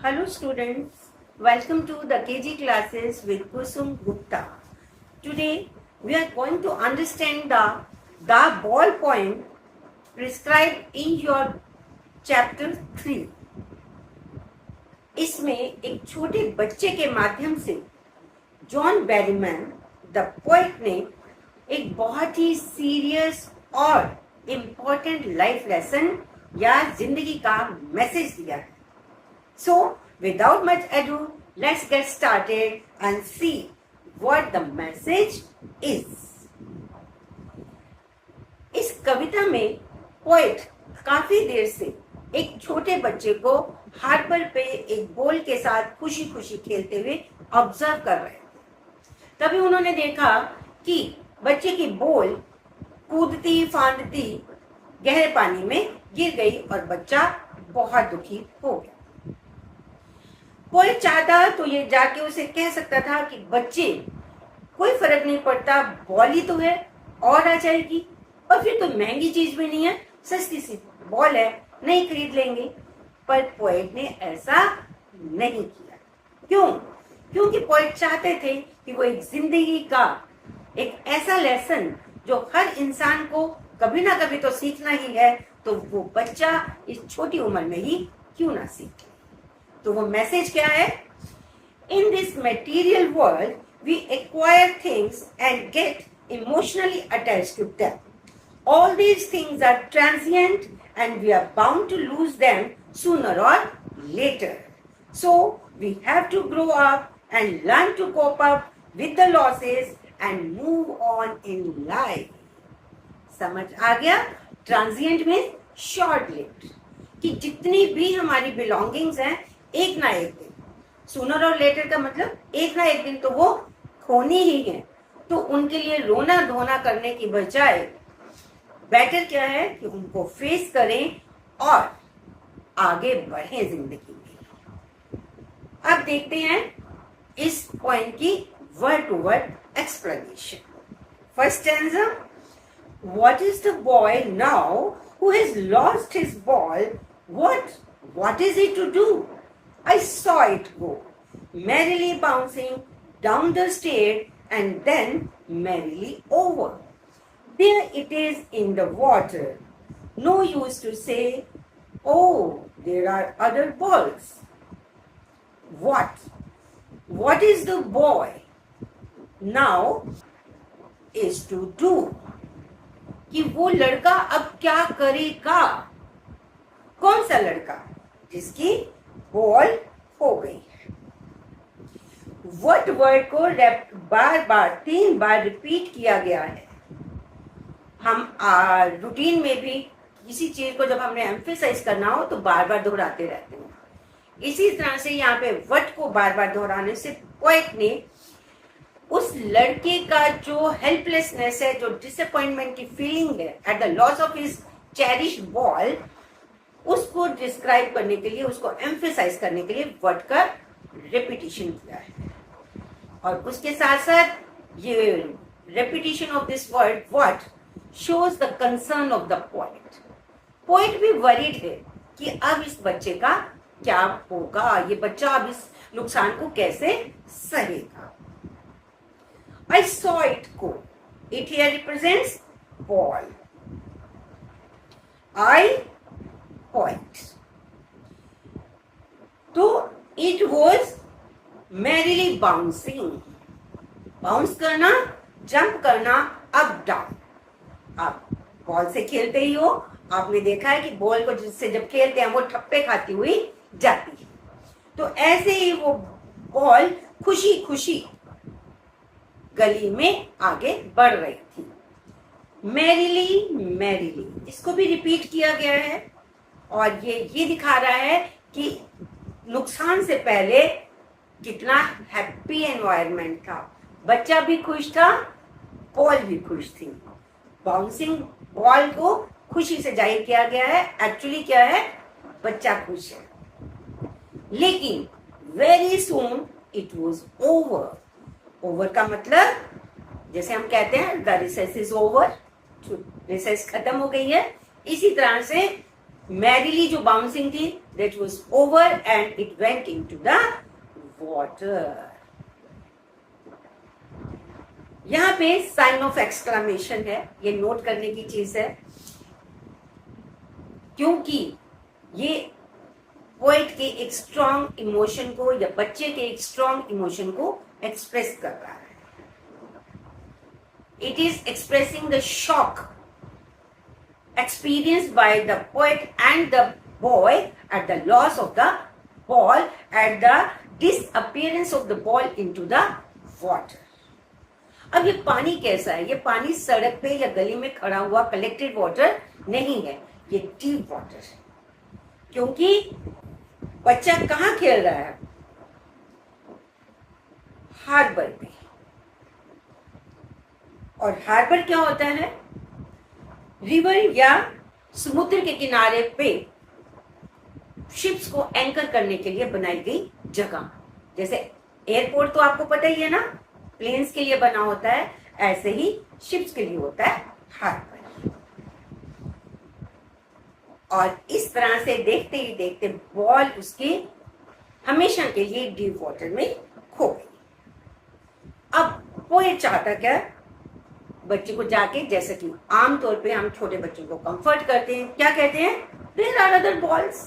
Hello students, welcome to the KG classes with Kusum Gupta. Today we are going to understand the ballpoint prescribed in your chapter 3. इसमें एक छोटे बच्चे के माध्यम से John Berryman the poet ने एक बहुत ही सीरियस और इम्पोर्टेंट लाइफ लेसन या जिंदगी का मैसेज दिया है. So, without much ado, let's get started and see what the message is. इस कविता में पोएट काफी देर से एक छोटे बच्चे को हार्बर पे एक बॉल के साथ खुशी खुशी खेलते हुए ऑब्जर्व कर रहे थे. तभी उन्होंने देखा कि बच्चे की बॉल कूदती फांदती गहरे पानी में गिर गई और बच्चा बहुत दुखी हो गया. पोएट चाहता तो ये जाके उसे कह सकता था कि बच्चे कोई फर्क नहीं पड़ता, बॉल ही तो है और आ जाएगी, और फिर तो महंगी चीज भी नहीं है, सस्ती सी बॉल है, नहीं खरीद लेंगे. पर पोएट ने ऐसा नहीं किया. क्यों? क्योंकि पोएट चाहते थे कि वो एक जिंदगी का एक ऐसा लेसन जो हर इंसान को कभी ना कभी तो सीखना ही है, तो वो बच्चा इस छोटी उम्र में ही क्यों ना सीखे. तो वो मैसेज क्या है? In this material world we acquire things and get emotionally attached to them. All these things are transient and we are bound to lose them sooner or later. So we have to grow up and learn to cope up with the losses and move on in life. समझ आ गया? Transient में short lived, कि जितनी भी हमारी belongings हैं एक ना एक दिन, सूनर और लेटर का मतलब एक ना एक दिन तो वो खोनी ही है. तो उनके लिए रोना धोना करने की बजाय बेटर क्या है कि उनको फेस करें और आगे बढ़ें जिंदगी में. अब देखते हैं इस पॉइंट की word to word explanation. First stanza. What is the boy now who has lost his ball? What is it to do? I saw it go, merrily bouncing down the stair and then merrily over. There it is in the water. No use to say, oh, there are other balls. What is the boy now is to do? कि वो लड़का अब क्या करेगा? कौन सा लड़का? जिसकी बॉल हो गई है. वर्ड को बार बार 3 बार रिपीट किया गया है. हम रूटीन में भी किसी चीज को जब हमने एम्फेसाइज करना हो तो बार बार दोहराते रहते हैं. इसी तरह से यहाँ पे वर्ड को बार बार दोहराने से पोएट ने उस लड़के का जो हेल्पलेसनेस है, जो डिसअपॉइंटमेंट की फीलिंग है at the loss of his cherished ball, उसको डिस्क्राइब करने के लिए, उसको एम्फेसाइज करने के लिए वर्ड का रेपिटेशन किया है. और उसके साथ साथ ये repetition of this word what shows the concern of the poet. Poet भी वरीड है कि अब इस बच्चे का क्या होगा, ये बच्चा अब इस नुकसान को कैसे सहेगा. I saw it go. It here represents ball. I point. तो it was merrily bouncing. Bounce करना, जंप करना, अप डाउन. आप बॉल से खेलते ही हो, आपने देखा है कि बॉल को जिससे जब खेलते हैं वो ठप्पे खाती हुई जाती है. तो ऐसे ही वो बॉल खुशी खुशी गली में आगे बढ़ रही थी. मैरिली मैरिली, इसको भी रिपीट किया गया है और ये दिखा रहा है कि नुकसान से पहले कितना हैप्पी एनवायरनमेंट था. बच्चा भी खुश था, बॉल भी खुश थी. बाउंसिंग बॉल को खुशी से जाहिर किया गया है. एक्चुअली क्या है? बच्चा खुश है. लेकिन very soon it was over. Over का मतलब जैसे हम कहते हैं the recess is over, recess खत्म हो गई है. इसी तरह से मैरिली जो बाउंसिंग थी that was over and it went into the water. यहाँ पे साइन ऑफ एक्सक्लामेशन है, ये नोट करने की चीज है, क्योंकि ये पोएट के एक स्ट्रॉन्ग इमोशन को या बच्चे के एक स्ट्रॉन्ग इमोशन को एक्सप्रेस कर रहा है. It is expressing the shock experienced by the poet and the boy at the loss of the ball, at the disappearance of the ball into the water. अब ये पानी कैसा है? ये पानी सड़क पे या गली में खड़ा हुआ कलेक्टेड वाटर नहीं है, ये डीप वाटर है. क्योंकि बच्चा कहाँ खेल रहा है? हार्बर पे. और हार्बर क्या होता है? रिवर या समुद्र के किनारे पे शिप्स को एंकर करने के लिए बनाई गई जगह. जैसे एयरपोर्ट तो आपको पता ही है ना, प्लेन्स के लिए बना होता है, ऐसे ही शिप्स के लिए होता है हार्बर. और इस तरह से देखते ही देखते बॉल उसके हमेशा के लिए डीप वाटर में खो गई. अब पोएट चाहता क्या? बच्चे को जाके, जैसे कि आमतौर पे हम छोटे बच्चों को कंफर्ट करते हैं, क्या कहते हैं? There are other balls.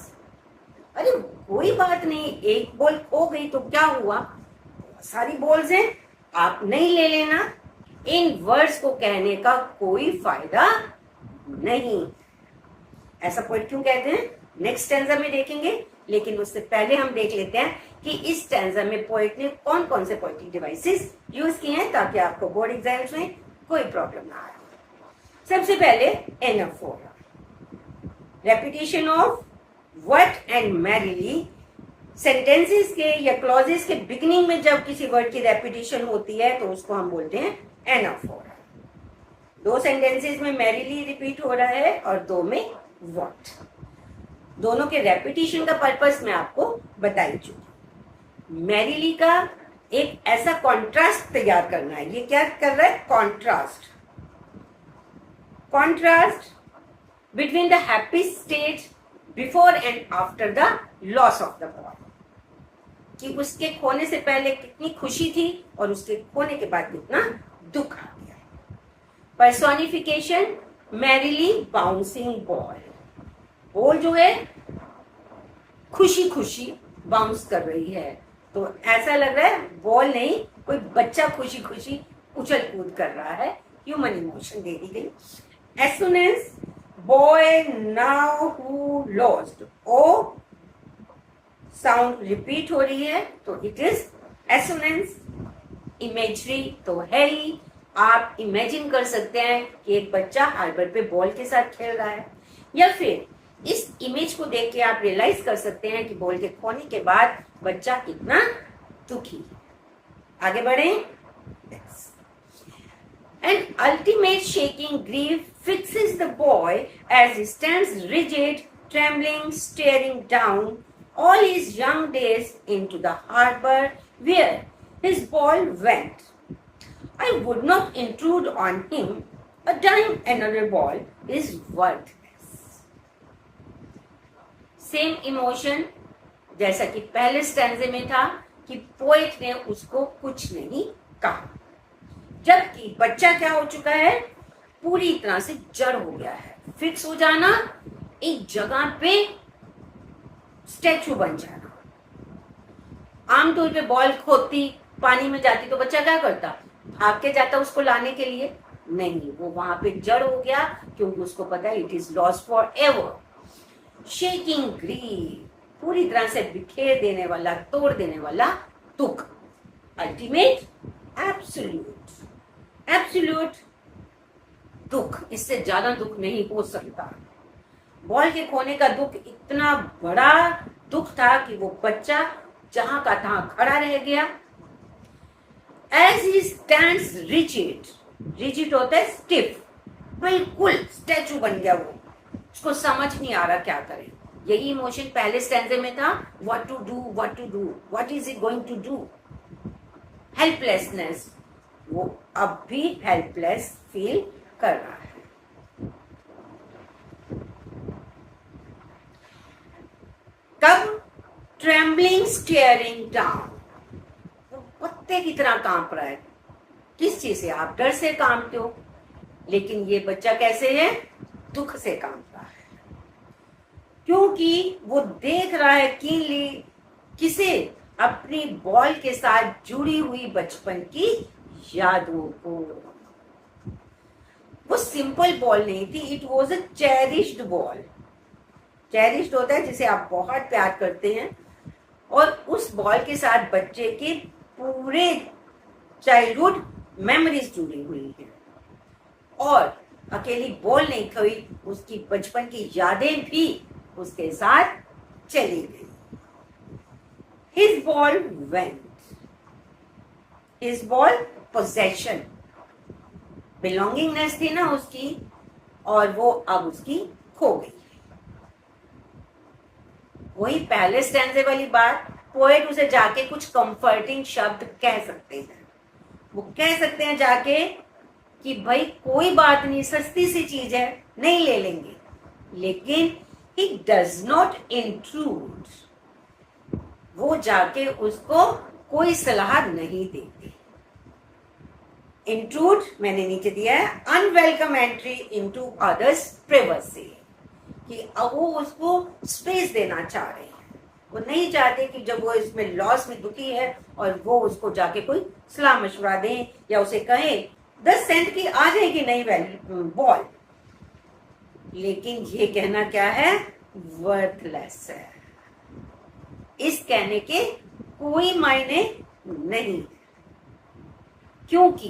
अरे कोई बात नहीं, एक बॉल खो गई तो क्या हुआ, सारी बॉल्स हैं, आप नहीं ले लेना. इन वर्ड्स को कहने का कोई फायदा नहीं. ऐसा पोएट क्यों कहते हैं नेक्स्ट स्टैंजा में देखेंगे, लेकिन उससे पहले हम देख लेते हैं कि इस स्टैंजा में पोएट ने कौन कौन से पोएटिक डिवाइसेस यूज किए हैं, ताकि आपको बोर्ड एग्जाम्स में कोई प्रॉब्लम ना आए. सबसे पहले anaphora, repetition of what and merrily. Sentences के या क्लॉजेस के बिगिनिंग में जब किसी वर्ड की रेपिटेशन होती है तो उसको हम बोलते हैं एनाफोरा. दो सेंटेंसेस में मैरिली रिपीट हो रहा है और दो में व्हाट. दोनों के रेपिटेशन का पर्पस मैं आपको बताई चुकी. मैरिली का एक ऐसा कॉन्ट्रास्ट तैयार करना है. ये क्या कर रहा है? Contrast. Contrast between the happy state before and after the loss of the ball. कि उसके खोने से पहले कितनी खुशी थी और उसके खोने के बाद कितना दुख आ गया. Personification, merrily bouncing ball. Ball जो है खुशी खुशी बाउंस कर रही है, तो ऐसा लग रहा है बॉल नहीं, कोई बच्चा खुशी खुशी उछल कूद कर रहा है. ह्यूमन इमोशन दे दी गई. As soon as boy now who lost, O sound repeat हो रही है तो इट इज एसोनेंस. इमेजरी तो है ही, आप इमेजिन कर सकते हैं कि एक बच्चा हार्बर पे बॉल के साथ खेल रहा है, या फिर इस इमेज को देख के आप रियलाइज कर सकते हैं कि बॉल के खोने के बाद बच्चा कितना दुखी है. आगे बढ़े. An ultimate shaking grief fixes the boy as he stands rigid, trembling, staring down all his young days into the harbor where his ball went. I would not intrude on him. A dime another ball is worthless. Same emotion जैसा कि पहले स्टैंजे में था कि poet ने उसको कुछ नहीं कहा, जबकि बच्चा क्या हो चुका है? पूरी तरह से जड़ हो गया है. फिक्स हो जाना, एक जगह पे स्टैचू बन जाना. आमतौर पे बॉल खोदती, पानी में जाती तो बच्चा क्या करता? भाग के जाता उसको लाने के लिए. नहीं, वो वहां पे जड़ हो गया, क्योंकि उसको पता है it is lost for ever. Shaking grief, पूरी तरह से बिखेर देने वाला, तोड़ देने वाला दुख. अल्टीमेट, एब्सोल्यूट, एब्सोल्यूट दुख. इससे ज्यादा दुख नहीं हो सकता. बॉल के खोने का दुख इतना बड़ा दुख था कि वो बच्चा जहां का तहां खड़ा रह गया. As he stands rigid, rigid होता है स्टिफ, बिल्कुल स्टैचू बन गया. वो उसको समझ नहीं आ रहा क्या करे. यही इमोशन पहले स्टैंजे में था. What to do, what to do, what is he going to do? Helplessness. वो अब भी हेल्पलेस फील कर रहा है. कब? ट्रेम्बलिंग स्टेयरिंग डाउन, वो पत्ते की तरह कांप रहा है। किस चीज से? आप डर से कांपते हो, लेकिन ये बच्चा कैसे है? दुख से कांप रहा है, क्योंकि वो देख रहा है कीनली किसे? अपनी बॉल के साथ जुड़ी हुई बचपन की यादों को। वो सिंपल बॉल नहीं थी, it was a cherished ball. Cherished होता है जिसे आप बहुत प्यार करते हैं, और उस बॉल के साथ बच्चे के पूरे चाइल्डहुड मेमोरीज जुड़ी हुई है। और अकेली बॉल नहीं खोई, उसकी बचपन की यादें भी उसके साथ चली गई। His ball went. His ball possession, belongingness थी ना उसकी, और वो अब उसकी खो गई। वही पहले स्टैंजे वाली बात, पोएट उसे जाके कुछ कंफर्टिंग शब्द कह सकते हैं। वो कह सकते हैं जाके कि भाई कोई बात नहीं, सस्ती सी चीज है, नहीं ले लेंगे, लेकिन he does not intrude, वो जाके उसको कोई सलाह नहीं देते। इंट्रूड मैंने नीचे दिया है, unwelcome entry into others privacy, कि वो उसको स्पेस देना चाह रहे हैं। वो नहीं चाहते कि जब वो इसमें लॉस में दुखी है और वो उसको जाके कोई सलाह मशवरा दें या उसे कहें 10 सेंट की आ जाएगी नई बॉल, लेकिन ये कहना क्या है? वर्थलेस है। इस कहने के कोई मायने नहीं, क्योंकि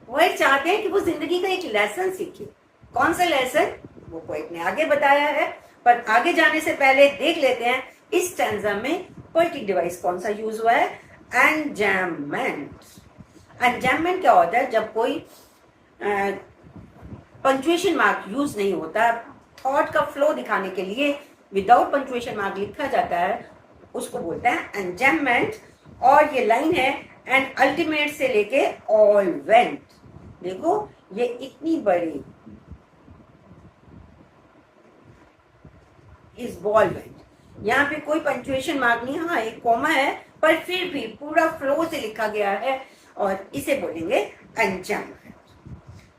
वो चाहते हैं कि वो जिंदगी का एक लेसन सीखे। कौन सा लेसन? वो पोएट ने आगे बताया है, पर आगे जाने से पहले देख लेते हैं इस स्टैंजा में पोएटिक डिवाइस कौन सा यूज हुआ है। एंजैममेंट। एंजैममेंट क्या होता है? जब कोई पंक्चुएशन मार्क यूज नहीं होता, थॉट का फ्लो दिखाने के लिए विदाउट पंक्चुएशन मार्क लिखा जाता है, उसको बोलते हैं एंजैममेंट। और ये लाइन है एंड अल्टीमेट से लेके ऑल वेंट। देखो ये इतनी बड़ी, इस बॉल वेंट, यहाँ पे कोई पंक्चुएशन मार्क नहीं, हाँ एक कॉमा है, पर फिर भी पूरा फ्लो से लिखा गया है, और इसे बोलेंगे एंजैममेंट।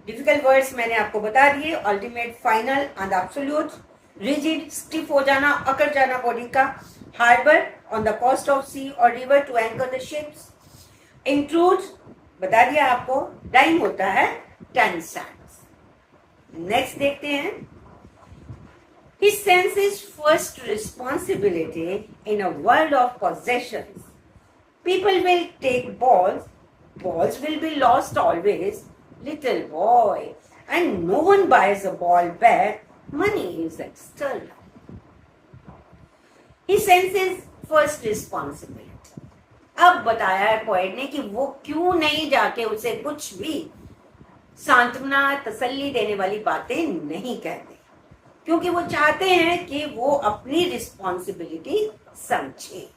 डिफिकल्ट वर्ड्स मैंने आपको बता दिए, ultimate, final and absolute. Rigid, stiff हो जाना, अकड़ जाना बॉडी का। Harbour, on the coast of sea और river to anchor the ships. Intrude, बता दिया आपको, टाइम होता है 10 cents। नेक्स्ट देखते हैं, he senses first responsibility in a world of possessions. People will take balls, balls will be lost always, little boy, and no one buys a ball back, money is external. He senses first responsibility. अब बताया है poet ने कि वो क्यों नहीं जाके उसे कुछ भी सांत्वना, तसल्ली देने वाली बातें नहीं कहते, क्योंकि वो चाहते हैं कि वो अपनी रिस्पॉन्सिबिलिटी समझे।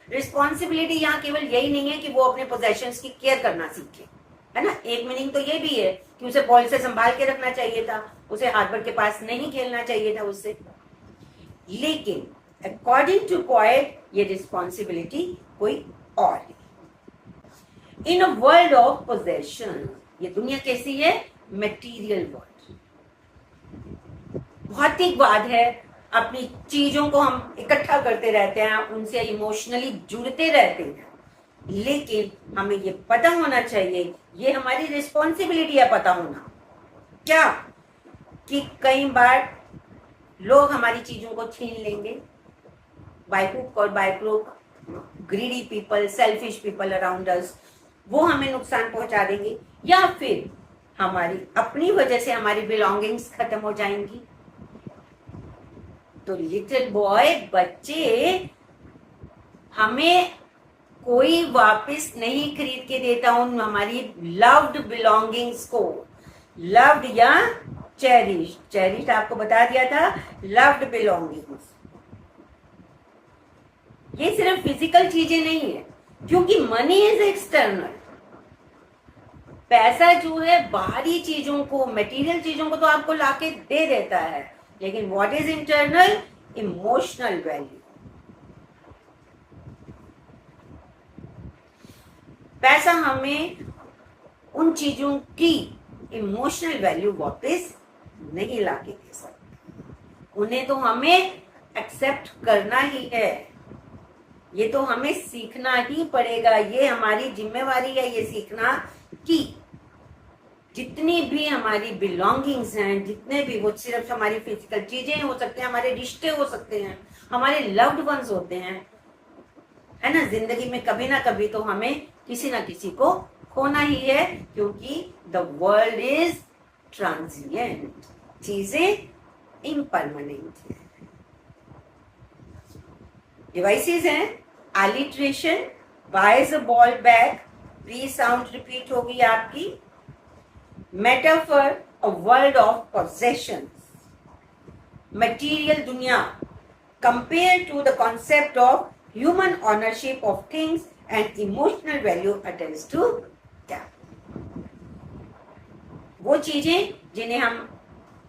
रिस्पॉन्सिबिलिटी यहाँ केवल यही नहीं है कि वो अपने पोजेशंस की केयर करना सीखे, है ना। एक मीनिंग तो ये भी है कि उसे बॉल से संभाल के रखना चाहिए था, उसे हार्बर के पास नहीं खेलना चाहिए था उससे, लेकिन अकॉर्डिंग टू पोएट ये रिस्पॉन्सिबिलिटी कोई और है। इन अ वर्ल्ड ऑफ पोजेशन, ये दुनिया कैसी है? मटेरियल वर्ल्ड, भौतिकवाद है। अपनी चीजों को हम इकट्ठा करते रहते हैं, उनसे इमोशनली जुड़ते रहते हैं, लेकिन हमें ये पता होना चाहिए, ये हमारी रिस्पॉन्सिबिलिटी है पता होना, क्या कि कई बार लोग हमारी चीजों को छीन लेंगे, बाय हुक और by crook, greedy people, selfish people around us, वो हमें नुकसान पहुंचा देंगे, या फिर हमारी अपनी वजह से हमारी बिलोंगिंग्स खत्म हो जाएंगी। तो लिटिल बॉय, बच्चे, हमें कोई वापस नहीं खरीद के देता उन हमारी लव्ड बिलोंगिंग्स को। लव्ड या चेरिश, चेरिश आपको बता दिया था, लव्ड बिलोंगिंग्स। ये सिर्फ फिजिकल चीजें नहीं है, क्योंकि मनी इज एक्सटर्नल। पैसा जो है बाहरी चीजों को, मटेरियल चीजों को तो आपको लाके दे देता है, लेकिन what is internal? Emotional value. पैसा हमें उन चीजों की इमोशनल वैल्यू वापस नहीं लाके दे सकता, उन्हें तो हमें एक्सेप्ट करना ही है, ये तो हमें सीखना ही पड़ेगा। ये हमारी जिम्मेवारी है ये सीखना कि जितनी भी हमारी बिलोंगिंग्स हैं, जितने भी, वो सिर्फ हमारी फिजिकल चीजें हो सकते हैं, हमारे रिश्ते हो सकते हैं, हमारे लव्ड वंस होते हैं, है ना। जिंदगी में कभी ना कभी तो हमें किसी ना किसी को खोना ही है, क्योंकि द वर्ल्ड इज ट्रांजिएंट, चीजें इम्परमानेंट है। डिवाइसेस हैं alliteration, buys a ball bag, pre sound repeat होगी आपकी। Metaphor, a world of possessions, material दुनिया, compare to the concept of human ownership of things and emotional value attached to that. वो चीजें जिन्हें हम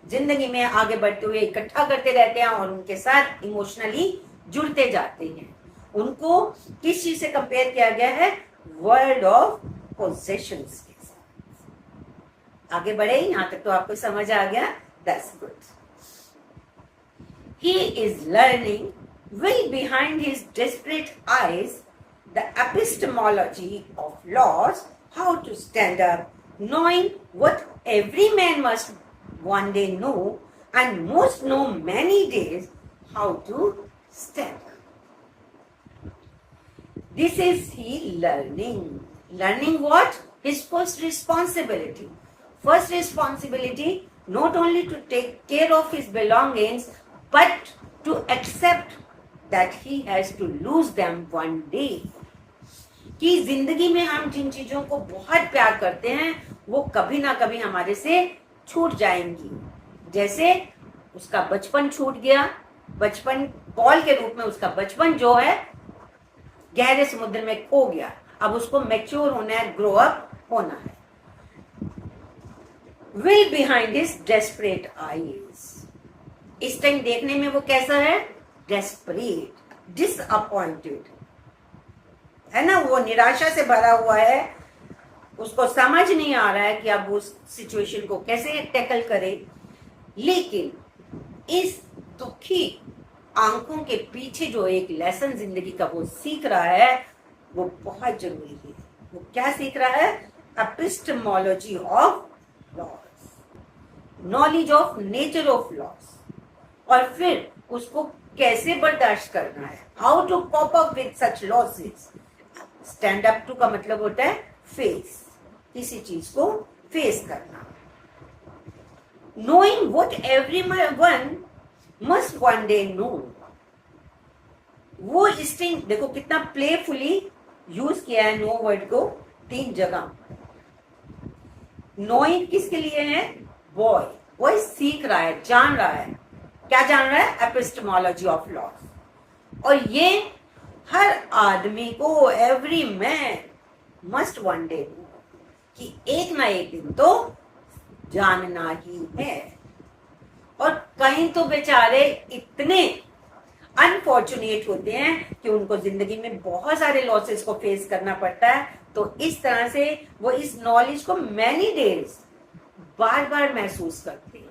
जिंदगी में आगे बढ़ते हुए इकट्ठा करते रहते हैं और उनके साथ इमोशनली जुड़ते जाते हैं, उनको किस चीज से कंपेयर किया गया है? वर्ल्ड ऑफ पोजेशंस के साथ। आगे बढ़े, यहां तक तो आपको समझ आ गया? That's good. He is learning, well behind his desperate eyes, the epistemology of laws, how to stand up, knowing what every man must one day know, and most know many days how to stand up. This is he learning. Learning what? His first responsibility. First responsibility, not only to take care of his belongings, but to accept that he has to lose them one day. कि जिंदगी में हम जिन चीजों को बहुत प्यार करते हैं वो कभी ना कभी हमारे से छूट जाएंगी। जैसे उसका बचपन छूट गया, बचपन बॉल के रूप में उसका बचपन जो है गहरे समुद्र में खो गया, अब उसको मैच्योर होना है, ग्रो अप होना है। Will behind his desperate eyes, इस टाइम देखने में वो कैसा है? डेस्परेट, डिसअपॉइंटेड, है ना। वो निराशा से भरा हुआ है, उसको समझ नहीं आ रहा है कि अब उस सिचुएशन को कैसे टैकल करे। लेकिन इस दुखी आंखों के पीछे जो एक लेसन जिंदगी का वो सीख रहा है वो बहुत जरूरी है। वो क्या सीख रहा है? Epistemology of loss, knowledge of nature of loss, और फिर उसको कैसे बर्दाश्त करना है, how to cope up with such losses. Stand up to का मतलब होता है फेस, किसी चीज को फेस करना। Knowing what everyone must one day know, वो इस टाइम देखो कितना प्लेफुली यूज किया है नो वर्ड को 3 जगह। नोइंग किसके लिए है? बॉय, वो सीख रहा है, जान रहा है। क्या जान रहा है? Epistemology of loss. और ये हर आदमी को, every man must one day, कि एक ना एक दिन तो जानना ही है। और कहीं तो बेचारे इतने अनफॉर्चुनेट होते हैं कि उनको जिंदगी में बहुत सारे लॉसेस को फेस करना पड़ता है। तो इस तरह से वो इस नॉलेज को मैनी डेज बार बार महसूस करते हैं।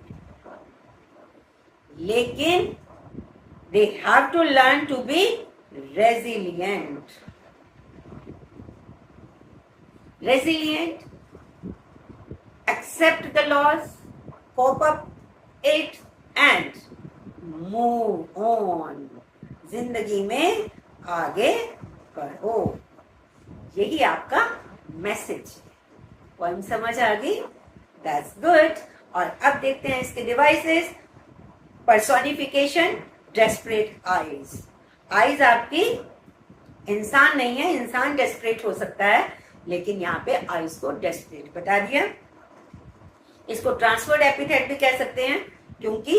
लेकिन they have to learn to be resilient. Resilient, accept the loss, cope up it and move on. जिंदगी में आगे बढ़ो, यही आपका मैसेज है। पॉइंट समझ आ गई? That's good. और अब देखते हैं इसके devices. Personification, desperate eyes. Eyes आपकी इंसान नहीं है, इंसान डेस्परेट हो सकता है, लेकिन यहाँ पे आईज को डेस्परेट बता दिया। इसको ट्रांसफर्ड एपिथेट भी कह सकते हैं, क्योंकि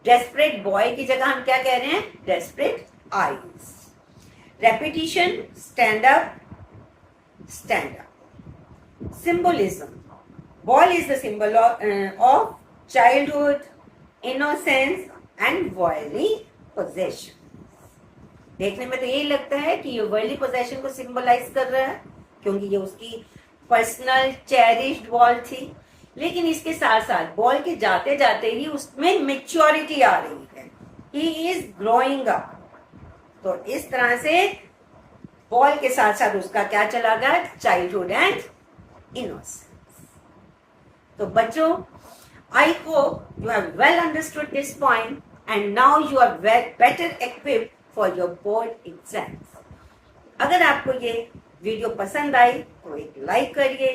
डेस्परेट बॉय की जगह हम क्या कह रहे हैं? Desperate eyes. Repetition, stand up, stand up. Symbolism, ball is the symbol of childhood, innocence and worldly possession. देखने में तो यही लगता है कि ये वर्ल्डली पोजेशन को सिंबलाइज कर रहा है, क्योंकि ये उसकी पर्सनल चेरिश्ड बॉल थी, लेकिन इसके साथ साथ बॉल के जाते जाते ही उसमें मेच्योरिटी आ रही है, ही इज ग्रोइंग अप। तो इस तरह से बॉल के साथ साथ उसका क्या चला गया, चाइल्डहुड एंड इनोसेंस। तो बच्चों, I hope you have well understood this point and now you are better equipped for your board exams. अगर आपको ये वीडियो पसंद आई तो एक लाइक करिए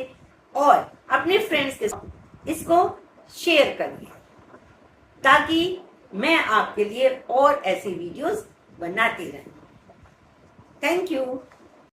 और अपने फ्रेंड्स के साथ इसको शेयर करिए, ताकि मैं आपके लिए और ऐसी वीडियोस बनाती रहूं। Thank you.